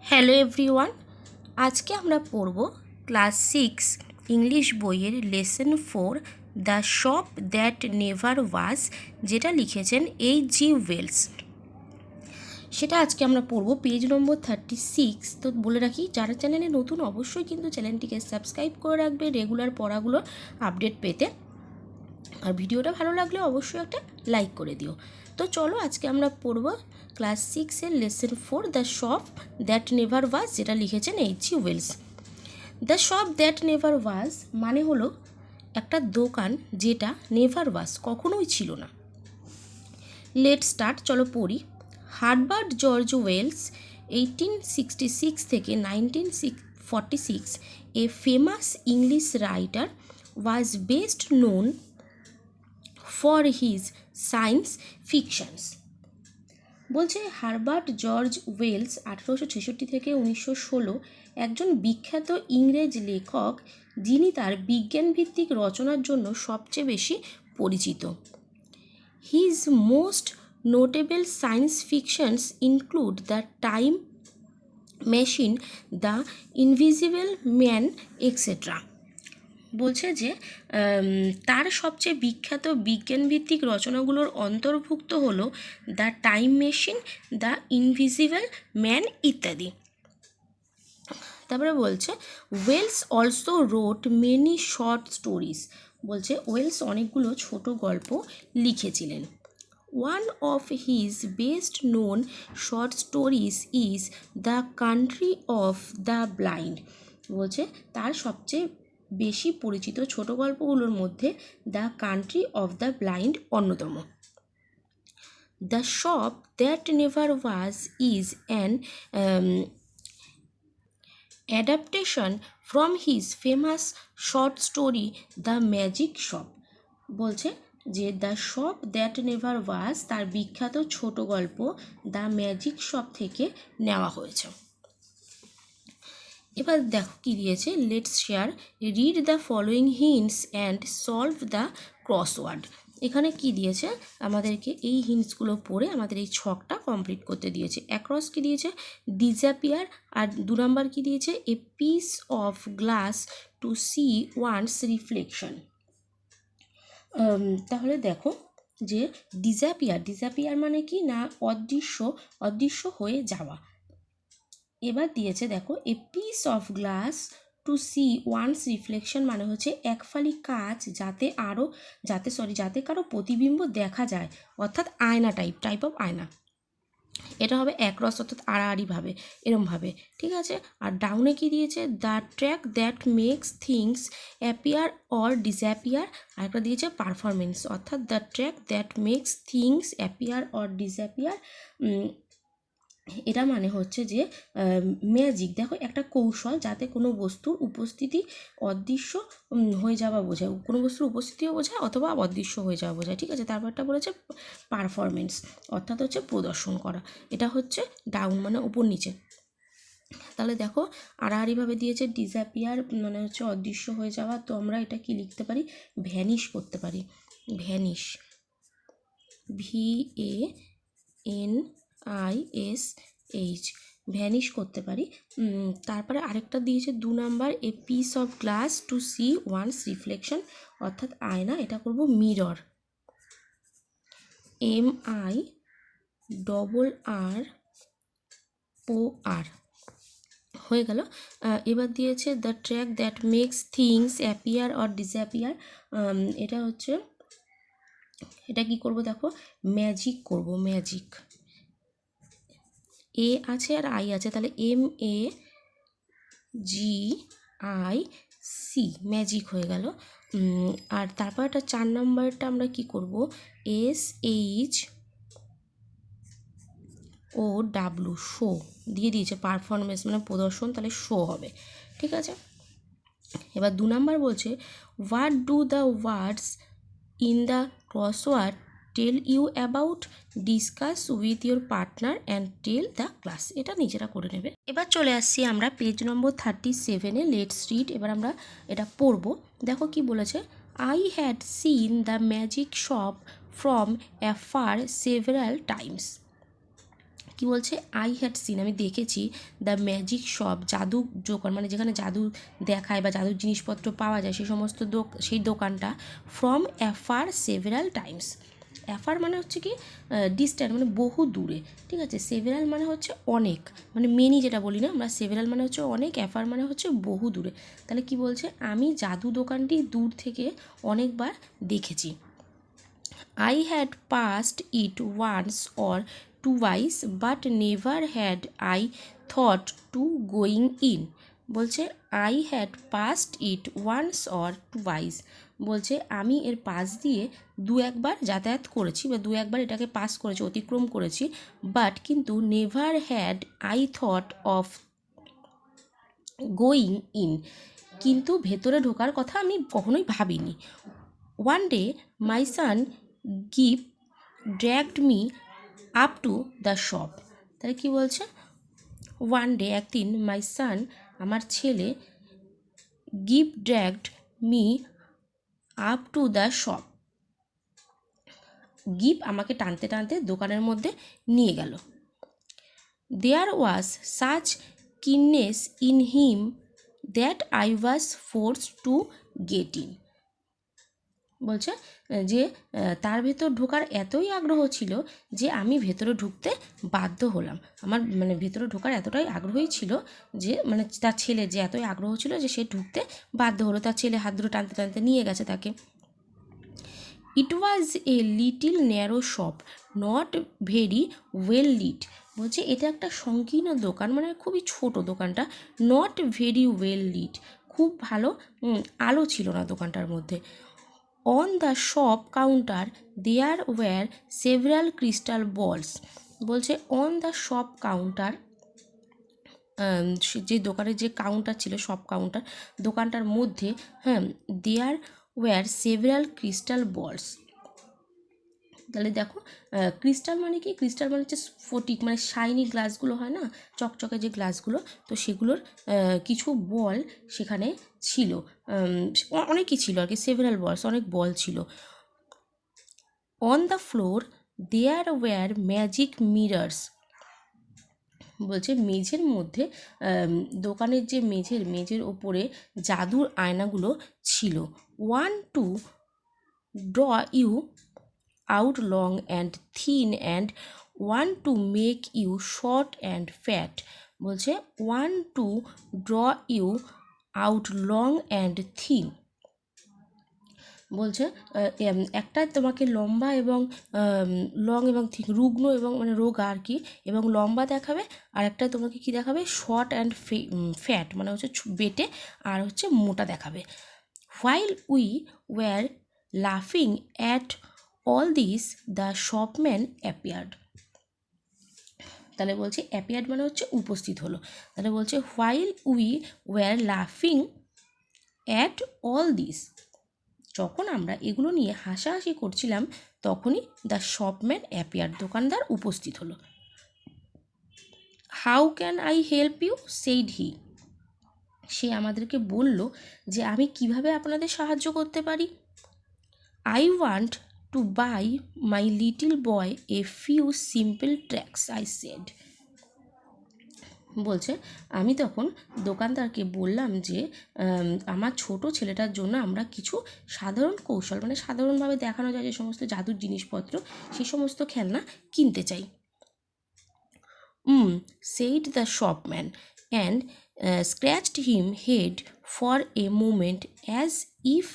Hello everyone, আজকে আমরা পড়ব ক্লাস 6 ইংলিশ বইয়ের lesson 4 the shop that never was, যেটা লিখেছেন H.G. ওয়েলস। সেটা আজকে আমরা পড়ব পেজ নম্বর 36। তো বলে রাখি, যারা চ্যানেলে নতুন অবশ্যই কিন্তু চ্যানেলটিকে সাবস্ক্রাইব করে রাখবে রেগুলার পড়াগুলোর আপডেট পেতে। আর ভিডিওটা ভালো লাগলে অবশ্যই একটা লাইক করে দিও। তো চলো আজকে আমরা পড়ব ক্লাস 6-এর lesson 4 the shop that never was, যেটা লিখেছেন H.G. Wells. The shop that never was মানে হলো একটা দোকান যেটা নেভার ওয়াজ কখনোই ছিল না। লেট স্টার্ট, চলো পড়ি। হার্বার্ট জর্জ ওয়েলস 1866 থেকে 1946, a famous English writer, was best known for his science fictions. বলছে হার্বার্ট জর্জ ওয়েলস 1866 থেকে 1916 একজন বিখ্যাত ইংরেজ লেখক, যিনি তার বিজ্ঞানভিত্তিক রচনার জন্য সবচেয়ে বেশি পরিচিত। His most notable science fictions include the time machine, the invisible man, etcetera. বলছে যে তার সবচেয়ে বিখ্যাত বিজ্ঞানভিত্তিক রচনাগুলোর অন্তর্ভুক্ত হলো the time machine, the invisible man ইত্যাদি। তারপরে বলছে Wells also wrote many short stories. বলছে ওয়েলস অনেকগুলো ছোট গল্প লিখেছিলেন। One of his best known short stories is the country of the blind. বলছে তার সবচেয়ে বেশি পরিচিত ছোট গল্পগুলোর মধ্যে the country of the blind অন্যতম। The shop that never was is an adaptation from his famous short story the magic shop. বলছে যে দ্য শপ দ্যাট নেভার ওয়াজ তার বিখ্যাত ছোট গল্প দ্য ম্যাজিক শপ থেকে নেওয়া হয়েছে। এবার দেখো কী দিয়েছে, let's share, read the following hints and solve the crossword. এখানে কি দিয়েছে, আমাদেরকে এই হিন্টসগুলো পড়ে আমাদের এই ছকটা কমপ্লিট করতে দিয়েছে। অ্যাক্রস কি দিয়েছে, ডিসঅ্যাপিয়ার, আর 2 নাম্বার কি দিয়েছে, a piece of glass to see one's reflection. তাহলে দেখো যে ডিসঅ্যাপিয়ার মানে কি না, অদৃশ্য হয়ে যাওয়া। এবার দিয়েছে দেখো, a piece of glass to see one's reflection মানে হচ্ছে এক ফালি কাঁচ যাতে কারো প্রতিবিম্ব দেখা যায়, অর্থাৎ আয়না টাইপ অফ আয়না। এটা হবে একরস, অর্থাৎ আড়াআড়িভাবে এরমভাবে, ঠিক আছে। আর ডাউনে কি দিয়েছে, the track that makes things appear or disappear. আর একটা দিয়েছে পারফরমেন্স, অর্থাৎ the track that makes things appear or disappear. এটা মানে হচ্ছে যে ম্যাজিক, দেখো একটা কৌশল যাতে কোনো বস্তুর উপস্থিতি অদৃশ্য হয়ে যাওয়া বোঝায়, কোনো বস্তুর উপস্থিতিও বোঝায় অথবা অদৃশ্য হয়ে যাওয়া বোঝায়, ঠিক আছে। তারপরটা বলেছে পারফরমেন্স, অর্থাৎ হচ্ছে প্রদর্শন করা। এটা হচ্ছে ডাউন মানে উপর নিচে। তাহলে দেখো আড়াআড়িভাবে দিয়েছে, ডিসঅ্যাপিয়ার মানে হচ্ছে অদৃশ্য হয়ে যাওয়া, তো আমরা এটা কি লিখতে পারি, ভ্যানিশ করতে পারি। ভ্যানিশ, VANISH, ভ্যানিশ করতে পারি। তারপরে আরেকটা দিয়েছে 2 number, a piece of glass to see one's reflection, অর্থাৎ আয়না, এটা করব মিরর, MIRROR হয়ে গেল। এবার দিয়েছে the track that makes things appear or disappear. এটা হচ্ছে, এটা কি করব দেখো, ম্যাজিক করব, ম্যাজিক, এ আছে আর আই আছে, তাহলে MAGIC, ম্যাজিক হয়ে গেল। আর তারপর একটা 4 নম্বরটা আমরা কি করব, SHOW, শো দিয়ে দিয়েছে, পারফরমেন্স মানে প্রদর্শন, তাহলে শো হবে, ঠিক আছে। এবার 2 নাম্বার বলছে, what do the words in the crossword tell you about, discuss with your partner and tell the class. এটা নিজেরা করে নেবে। এবার চলে আসছি আমরা পেজ নম্বর 37-এ, লেটস রিড। এবার আমরা এটা পড়ব। দেখো কি বলেছে, I had seen the magic shop from afar several times. কি বলছে, আই হ্যাড সিন, আমি দেখেছি, দ্য ম্যাজিক শপ, জাদু দোকান, মানে যেখানে জাদু দেখায় বা জাদুর জিনিসপত্র পাওয়া যায় সেই সমস্ত সেই দোকানটা, from afar several Times. Afar মানে হচ্ছে কি ডিস্ট্যান্ট, মানে বহু দূরে, ঠিক আছে। সেভারাল মানে হচ্ছে অনেক, মানে মেনি যেটা বলি না আমরা, সেভারাল মানে হচ্ছে অনেক, অ্যাফার মানে হচ্ছে বহু দূরে। তাহলে কি বলছে, আমি জাদু দোকানটি দূর থেকে অনেকবার দেখেছি। I had passed it once or twice but never had I thought to going in। বলছে I had passed it once or twice, বলছে আমি এর পাশ দিয়ে দু একবার যাতায়াত করেছি বা দু একবার এটাকে পাস করেছি, অতিক্রম করেছি, বাট কিন্তু never had I thought of going in, কিন্তু ভেতরে ঢোকার কথা আমি কখনোই ভাবিনি। One day my son give dragged me up to the shop. তাহলে কী বলছে, ওয়ান ডে একদিন, মাই সান আমার ছেলে, give dragged me up to the shop, গিভ আমাকে টানতে টানতে দোকানের মধ্যে নিয়ে গেল। There was such kindness in him that I was force to get in. বলছে যে তার ভেতর ঢোকার এতই আগ্রহ ছিল যে আমি ভেতরে ঢুকতে বাধ্য হলাম। আমার মানে ভেতরে ঢোকার এতটাই আগ্রহই ছিল যে, মানে তার ছেলে যে এতই আগ্রহ ছিল যে সে ঢুকতে বাধ্য হলো, তার ছেলে হাত ধরে টানতে টানতে নিয়ে গেছে তাকে। It was a little narrow shop, not very well lit. বলছে এটা একটা সংকীর্ণ দোকান, মানে খুবই ছোট দোকানটা, নট ভেরি ওয়েল লিট, খুব ভালো আলো ছিল না দোকানটার মধ্যে। On the shop counter there were several crystal balls. বলছে অন দ্য শপ কাউন্টার, যে দোকানের যে কাউন্টার ছিল, শপ কাউন্টার, দোকানটার মধ্যে, হ্যাঁ, দেয়ার ওয়্যার সেভারাল ক্রিস্টাল বলস। তাহলে দেখো ক্রিস্টাল মানে কি, ক্রিস্টাল মানে হচ্ছে স্ফটিক, মানে শাইনি গ্লাসগুলো হয় না, চকচকে যে গ্লাসগুলো, তো সেগুলোর কিছু বল সেখানে ছিল, অনেকই ছিল আর কি, সেভারাল বলস, অনেক বল ছিল। On the floor there were magic mirrors. বলছে মেঝের মধ্যে, দোকানের যে মেঝের ওপরে জাদুর আয়নাগুলো ছিল। One two draw you out long and thin and one to make you short and fat। বলছে one to draw you out long and thin। বলছে একটা তোমাকে লম্বা এবং লং এবং থিক, রুগ্ন এবং মানে রোগা আর কি, এবং লম্বা দেখাবে, আর একটা তোমাকে কি দেখাবে, শর্ট অ্যান্ড ফ্যাট, মানে হচ্ছে বেটে আর হচ্ছে মোটা দেখাবে। while we were laughing at all this the shopman appeared। তাহলে বলছে অ্যাপিয়ার্ড মানে হচ্ছে উপস্থিত হলো। তাহলে বলছে while we were laughing at all this, যখন আমরা এগুলো নিয়ে হাসাহাসি করছিলাম তখনই দ্য শপম্যান অ্যাপিয়ার্ড, দোকানদার উপস্থিত হলো। How can I help you said he. সে আমাদেরকে বলল যে আমি কিভাবে আপনাদের সাহায্য করতে পারি। I want to buy my little boy a few simple tracks, I said। বলছে আমি তখন দোকানদারকে বললাম যে আমার ছোট ছেলেটার জন্য আমরা কিছু সাধারণ কৌশল, মানে সাধারণভাবে দেখানো যায় যে সমস্ত জাদুর জিনিসপত্র, সেই সমস্ত খেলনা কিনতে চাই। said the shopman and scratched him head for a moment as if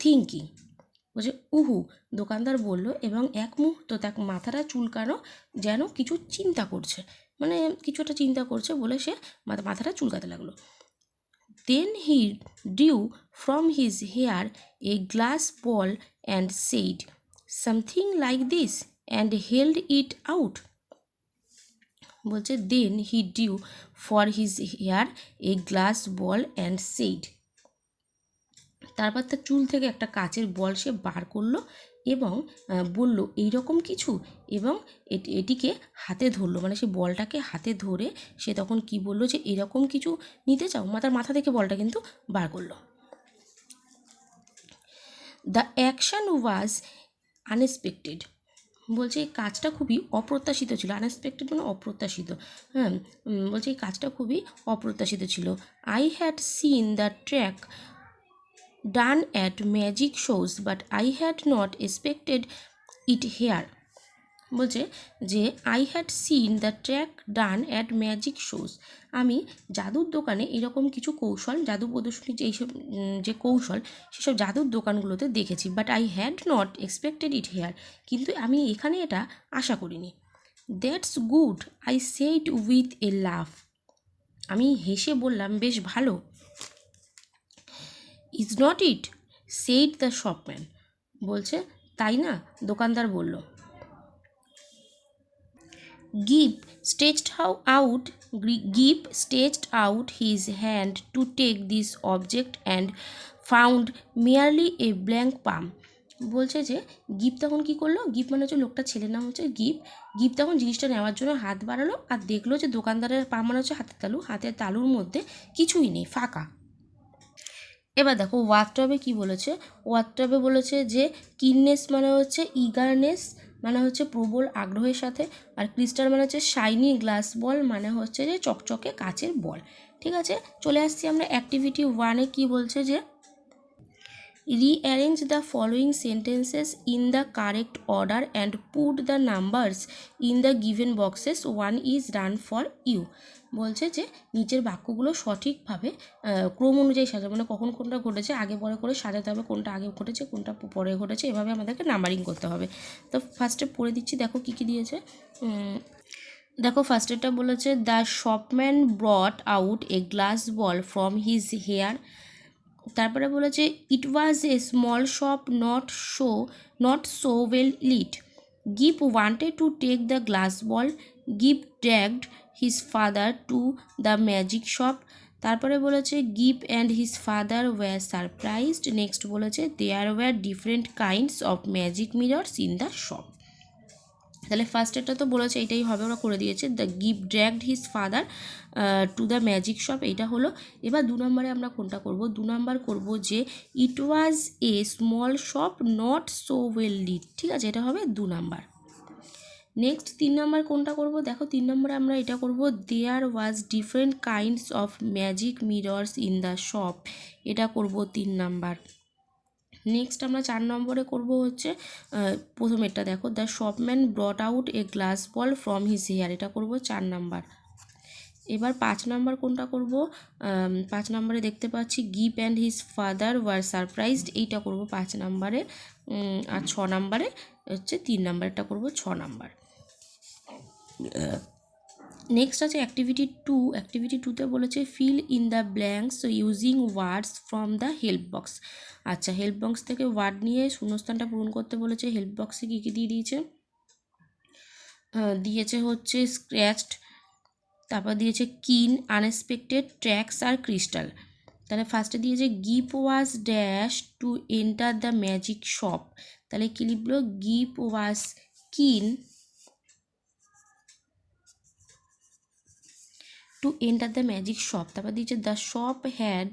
thinking। বলছে উহু, দোকানদার বলল, এবং এক মুহূর্ত তার মাথাটা চুলকানো, যেন কিছু চিন্তা করছে, মানে কিছুটা চিন্তা করছে বলে সে মাথাটা চুলকাতে লাগলো। দেন হি drew from his hair a glass ball and said something like this and held it out। বলছে দেন হি drew for his hair a glass ball and said, তারপর তার চুল থেকে একটা কাচের বল সে বার করলো এবং বলল এইরকম কিছু, এবং এটিকে হাতে ধরলো, মানে সে বলটাকে হাতে ধরে সে তখন কি বলল যে এরকম কিছু নিতে চাও, তার মাথা থেকে বলটা কিন্তু বার করলো। The action was unexpected. বলছে এই কাজটা খুবই অপ্রত্যাশিত ছিল, আনএক্সপেক্টেড মানে অপ্রত্যাশিত। হ্যাঁ, বলছে এই কাজটা খুবই অপ্রত্যাশিত ছিল। I had seen the track done at magic shows but I had not expected it here. বলছে যে I had seen the track done at magic shows, আমি জাদুর দোকানে এরকম কিছু কৌশল, জাদু প্রদর্শনী যে এইসব যে কৌশল সেসব জাদুর দোকানগুলোতে দেখেছি, but I had not expected it here, কিন্তু আমি এখানে এটা আশা করিনি। That's good I said with a লাফ, আমি হেসে বললাম বেশ ভালো। Is not it said the shopman, বলছে তাই না, দোকানদার বলল। Gip stretched out his hand to take this object and found merely a blank palm. বলছে যে গিপ তখন কী করলো, গিপ মানে হচ্ছে লোকটা, ছেলের নাম হচ্ছে গিপ। গিপ তখন জিনিসটা নেওয়ার জন্য হাত বাড়ালো আর দেখলো যে দোকানদারের পাম মানে হচ্ছে হাতের তালু, হাতের তালুর মধ্যে কিছুই নেই, ফাঁকা। এবার দেখো ওয়ার্কটপে কী বলেছে, ওয়ার্কটপে বলেছে যে কিননেস মানে হচ্ছে ইগারনেস, মানে হচ্ছে প্রবল আগ্রহের সাথে, আর ক্রিস্টাল মানে হচ্ছে শাইনি গ্লাস বল, মানে হচ্ছে যে চকচকে কাচের বল। ঠিক আছে, চলে আসছি আমরা অ্যাক্টিভিটি 1-এ। কী বলছে যে rearrange the following sentences in the correct order and put the numbers in the given boxes. One is done for you. বলছে যে নিচের বাক্যগুলো সঠিকভাবে ক্রম অনুযায়ী সাজাবো, মানে কখন কোনটা ঘটেছে আগে পরে করে সাজাতে হবে, কোনটা আগে ঘটেছে কোনটা পরে ঘটেছে, এভাবে আমাদেরকে নাম্বারিং করতে হবে। তো ফার্স্টে পড়ে দিচ্ছি, দেখো কী কী দিয়েছে। দেখো ফার্স্টেরটা বলেছে the shopman brought out a glass ball from his hair. তারপরে বলেছে it was a small shop not so well lit. Gip wanted to take the glass ball, Gip dragged his father to the magic shop. তারপরে বলেছে Gip and his father were surprised. Next বলেছে there were different kinds of magic mirrors in the shop. তাহলে first এটা তো বলেছে এটাই হবে, ওরা করে দিয়েছে the give dragged his father to the magic shop, এইটা হলো। এবার 2 নম্বরে আমরা কোনটা করব, 2 নম্বর করব যে it was a small shop not so well lit. ঠিক আছে, এটা হবে 2 নম্বর। নেক্সট 3 নম্বর কোনটা করব, দেখো 3 নম্বরে আমরা এটা করব there was different kinds of magic mirrors in the shop, এটা করব 3 নম্বর। নেক্সট আমরা 4 নম্বরে করব হচ্ছে প্রথমেরটা, দেখো the shopman brought out a glass ball from his hair, এটা করব 4 নম্বর। এবার 5 নম্বর কোনটা করব, 5 নম্বরে দেখতে পাচ্ছি Gip and his father were surprised, এইটা করব 5 নম্বরে। আর 6 নম্বরে হচ্ছে 3 নম্বরটা করব 6 নম্বর। নেক্সট আছে অ্যাক্টিভিটি 2। অ্যাক্টিভিটি 2তে বলেছে fill in the blanks using words from the help box. আচ্ছা, হেল্প বক্স থেকে ওয়ার্ড নিয়ে শূন্যস্থানটা পূরণ করতে বলেছে। হেল্প বক্সে কী কী দিয়ে দিয়েছে, দিয়েছে হচ্ছে স্ক্র্যাচড, তারপর দিয়েছে কিন, আনএক্সপেক্টেড, ট্র্যাক্স আর ক্রিস্টাল। তাহলে ফার্স্টে দিয়েছে Gip was dash to enter the magic shop, তাহলে কী লিখলো Gip was keen to enter the magic shop. তারপর দিয়েছে the shop had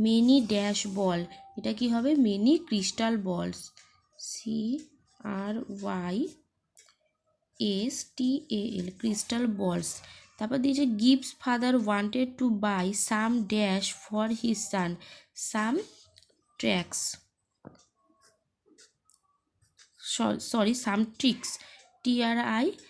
many dash ball, এটা কি হবে many crystal balls, CRYSTAL crystal balls. তারপর দিয়েছে গিভস father wanted to buy some dash for his son, some tracks, some tricks, TRICKS।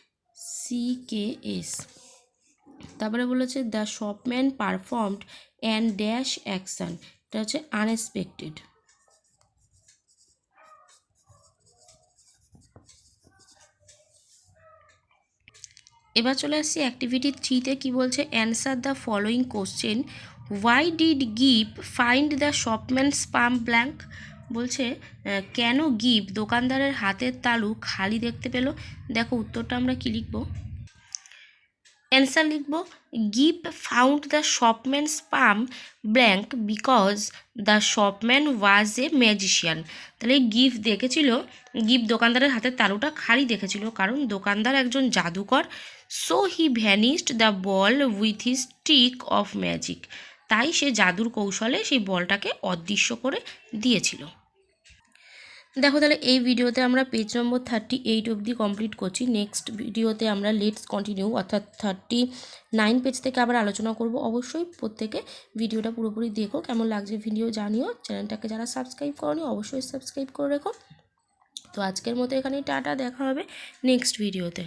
তারপরে বলেছে the shopman performed and dash action, এটা হচ্ছে আনএক্সপেক্টেড। এবার চলে আসছি অ্যাক্টিভিটি 3-তে। কী বলছে answer the following question, why did Gip find the shopman's palm blank. বলছে কেন গিপ দোকানদারের হাতের তালু খালি দেখতে পেল। দেখো উত্তরটা আমরা কী লিখব, অ্যান্সার লিখব Gip found the shopman's palm blank because the shopman was a magician. তাহলে গিফ দেখেছিল, গিফ দোকানদারের হাতের তালুটা খালি দেখেছিল কারণ দোকানদার একজন জাদুকর। So he vanished the ball with his trick of magic, তাই সে জাদুর কৌশলে সেই বলটাকে অদৃশ্য করে দিয়েছিল। দেখো তাহলে এই ভিডিওতে আমরা পেজ নম্বর 38 অবধি কমপ্লিট করছি। নেক্সট ভিডিওতে আমরা লেটস কন্টিনিউ অর্থাৎ 39 পেজ থেকে আবার আলোচনা করব। অবশ্যই প্রত্যেকে ভিডিওটা পুরোপুরি দেখো, কেমন লাগছে ভিডিও জানিও। চ্যানেলটাকে যারা সাবস্ক্রাইব করোনি অবশ্যই সাবস্ক্রাইব করে রেখো। তো আজকের মতো এখানেই টাটা, দেখা হবে নেক্সট ভিডিওতে।